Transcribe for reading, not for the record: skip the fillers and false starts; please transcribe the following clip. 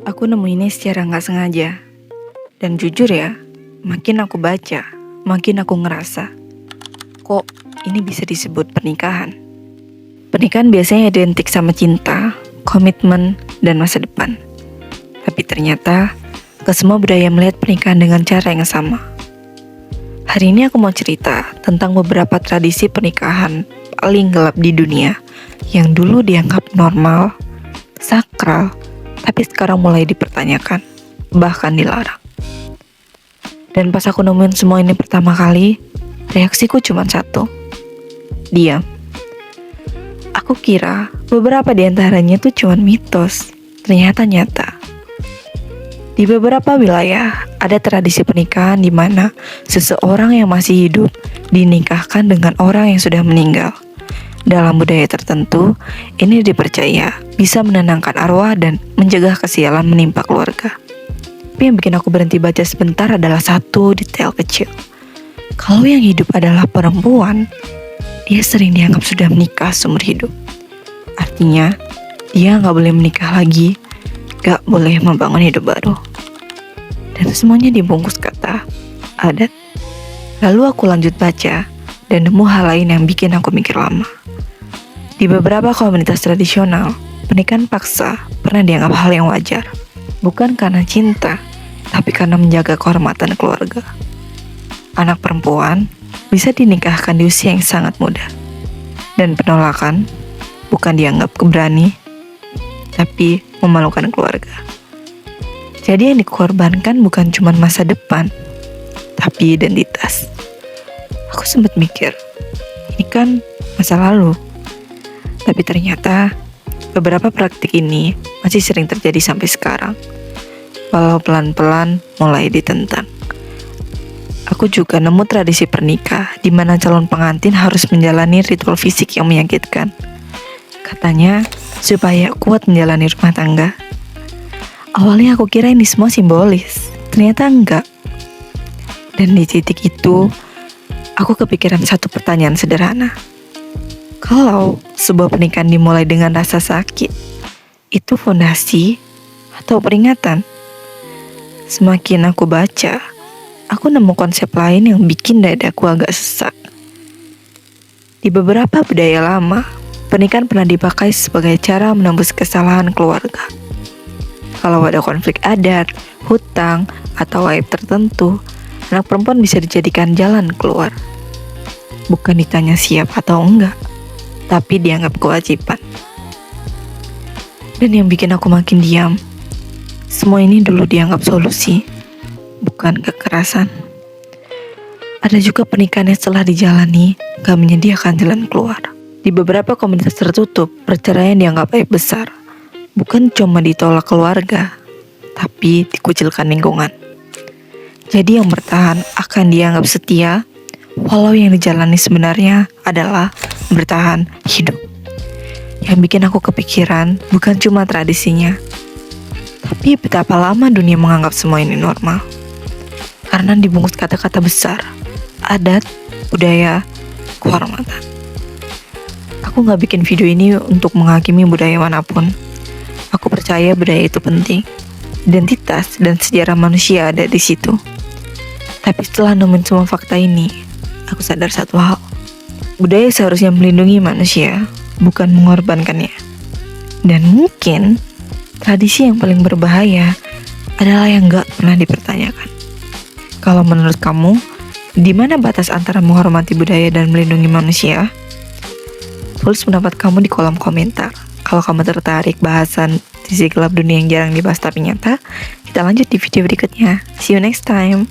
Aku nemu ini secara nggak sengaja. Dan jujur ya, makin aku baca, makin aku ngerasa, kok ini bisa disebut pernikahan? Pernikahan biasanya identik sama cinta, komitmen, dan masa depan. Tapi ternyata, ke semua budaya melihat pernikahan dengan cara yang sama. Hari ini aku mau cerita tentang beberapa tradisi pernikahan paling gelap di dunia yang dulu dianggap normal, sakral, tapi sekarang mulai dipertanyakan, bahkan dilarang. Dan pas aku nemuin semua ini pertama kali, reaksiku cuma satu, diam. Aku kira beberapa di antaranya tuh cuma mitos, ternyata nyata. Di beberapa wilayah, ada tradisi pernikahan di mana seseorang yang masih hidup dinikahkan dengan orang yang sudah meninggal. Dalam budaya tertentu, ini dipercaya bisa menenangkan arwah dan mencegah kesialan menimpa keluarga. Tapi yang bikin aku berhenti baca sebentar adalah satu detail kecil. Kalau yang hidup adalah perempuan, dia sering dianggap sudah menikah seumur hidup. Artinya, dia nggak boleh menikah lagi, nggak boleh membangun hidup baru. Dan semuanya dibungkus kata adat. Lalu aku lanjut baca dan nemu hal lain yang bikin aku mikir lama. Di beberapa komunitas tradisional, pernikahan paksa pernah dianggap hal yang wajar. Bukan karena cinta, tapi karena menjaga kehormatan keluarga. Anak perempuan bisa dinikahkan di usia yang sangat muda. Dan penolakan bukan dianggap keberani, tapi memalukan keluarga. Jadi yang dikorbankan bukan cuma masa depan, tapi identitas. Aku sempat mikir, ini kan masa lalu. Tapi ternyata beberapa praktik ini masih sering terjadi sampai sekarang, walau pelan-pelan mulai ditentang. Aku juga nemu tradisi pernikah di mana calon pengantin harus menjalani ritual fisik yang menyakitkan. Katanya supaya kuat menjalani rumah tangga. Awalnya aku kira ini semua simbolis, ternyata enggak. Dan di titik itu, aku kepikiran satu pertanyaan sederhana. Kalau sebuah pernikahan dimulai dengan rasa sakit, itu fondasi atau peringatan? Semakin aku baca, aku nemu konsep lain yang bikin dadaku agak sesak. Di beberapa budaya lama, pernikahan pernah dipakai sebagai cara menembus kesalahan keluarga. Kalau ada konflik adat, hutang, atau aib tertentu, anak perempuan bisa dijadikan jalan keluar. Bukan ditanya siap atau enggak, tapi dianggap kewajiban. Dan yang bikin aku makin diam, semua ini dulu dianggap solusi, bukan kekerasan. Ada juga pernikahan yang setelah dijalani gak menyediakan jalan keluar. Di beberapa komunitas tertutup, perceraian dianggap aib besar. Bukan cuma ditolak keluarga, tapi dikucilkan lingkungan. Jadi yang bertahan akan dianggap setia, walau yang dijalani sebenarnya adalah bertahan hidup. Yang bikin aku kepikiran bukan cuma tradisinya, tapi betapa lama dunia menganggap semua ini normal. Karena dibungkus kata-kata besar, adat, budaya, kehormatan. Aku gak bikin video ini untuk menghakimi budaya manapun. Aku percaya budaya itu penting. Identitas dan sejarah manusia ada di situ. Tapi setelah nemuin semua fakta ini, aku sadar satu hal. Budaya seharusnya melindungi manusia, bukan mengorbankannya. Dan mungkin tradisi yang paling berbahaya adalah yang gak pernah dipertanyakan. Kalau menurut kamu, di mana batas antara menghormati budaya dan melindungi manusia? Tulis pendapat kamu di kolom komentar. Kalau kamu tertarik bahasan sisi gelap dunia yang jarang dibahas tapi nyata, kita lanjut di video berikutnya. See you next time.